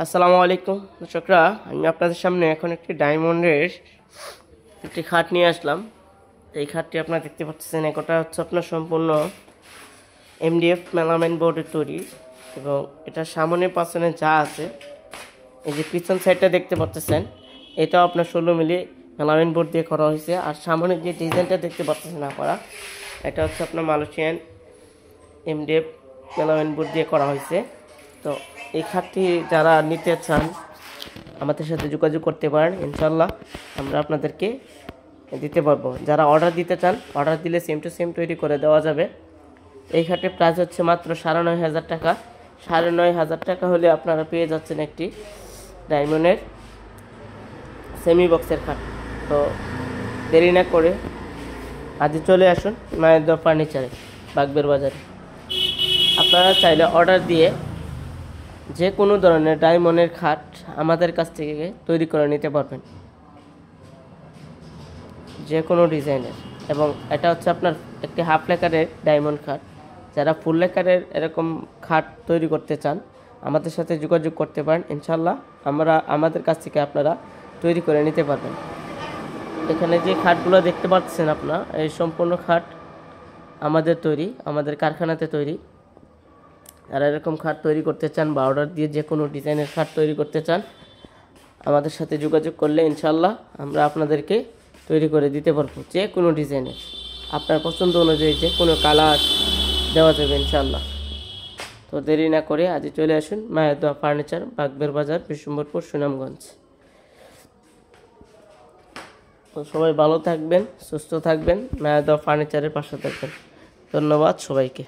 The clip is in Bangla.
আসসালামু আলাইকুম দর্শকরা, আমি আপনাদের সামনে এখন একটি ডায়মন্ডের একটি খাট নিয়ে আসলাম। এই খাটটি আপনারা দেখতে পাচ্ছেন, এটা হচ্ছে আপনার সম্পূর্ণ এমডিএফ মেলামাইন বোর্ডের তৈরি এবং এটা সামনে পাশনে যা আছে, এই যে পিছন সাইডটা দেখতে পাচ্ছেন, এটাও আপনার 16 মিলি মেলামাইন বোর্ড দিয়ে করা হয়েছে। আর সামনে যে ডিজাইনটা দেখতে পাচ্ছেন আপনারা, এটা হচ্ছে আপনার মালয়েশিয়ান এমডিএফ মেলামাইন বোর্ড দিয়ে করা হয়েছে। তো এই খাটটি যারা নিতে চান আমাদের সাথে যোগাযোগ করতে পারেন, ইনশাল্লাহ আমরা আপনাদেরকে দিতে পারবো। যারা অর্ডার দিতে চান, অর্ডার দিলে সেম টু সেম তৈরি করে দেওয়া যাবে। এই খাটের প্রাইস হচ্ছে মাত্র 9,500 টাকা। 9,500 টাকা হলে আপনারা পেয়ে যাচ্ছেন একটি ডায়মন্ডের সেমি বক্সের খাট। তো দেরি না করে আজই চলে আসুন মায়ের দোয়া ফার্নিচারে, বাগবের বাজারে। আপনারা চাইলে অর্ডার দিয়ে যে কোনো ধরনের ডায়মন্ডের খাট আমাদের কাছ থেকে তৈরি করে নিতে পারবেন, যে কোনো ডিজাইনের। এবং এটা হচ্ছে আপনার একটি হাফ লেকারের ডায়মন্ড খাট। যারা ফুল লেকারের এরকম খাট তৈরি করতে চান আমাদের সাথে যোগাযোগ করতে পারেন, ইনশাল্লাহ আমাদের কাছ থেকে আপনারা তৈরি করে নিতে পারবেন। এখানে যে খাটগুলো দেখতে পাচ্ছেন আপনারা, এই সম্পূর্ণ খাট আমাদের তৈরি, আমাদের কারখানাতে তৈরি। আর এরকম খাট তৈরি করতে চান বা অর্ডার দিয়ে যে কোনো ডিজাইনের খাট তৈরি করতে চান, আমাদের সাথে যোগাযোগ করলে ইনশাল্লাহ আমরা আপনাদেরকে তৈরি করে দিতে পারবো, যে কোনো ডিজাইনের। আপনার পছন্দ অনুযায়ী যে কোনো কালার দেওয়া যাবে ইনশাল্লাহ। তো দেরি না করে আজই চলে আসুন মায়ের দোয়া ফার্নিচার, বাগবের বাজার, বিশ্বম্বরপুর, সুনামগঞ্জ। তো সবাই ভালো থাকবেন, সুস্থ থাকবেন, মায়ের দোয়া ফার্নিচারের পাশে থাকবেন। ধন্যবাদ সবাইকে।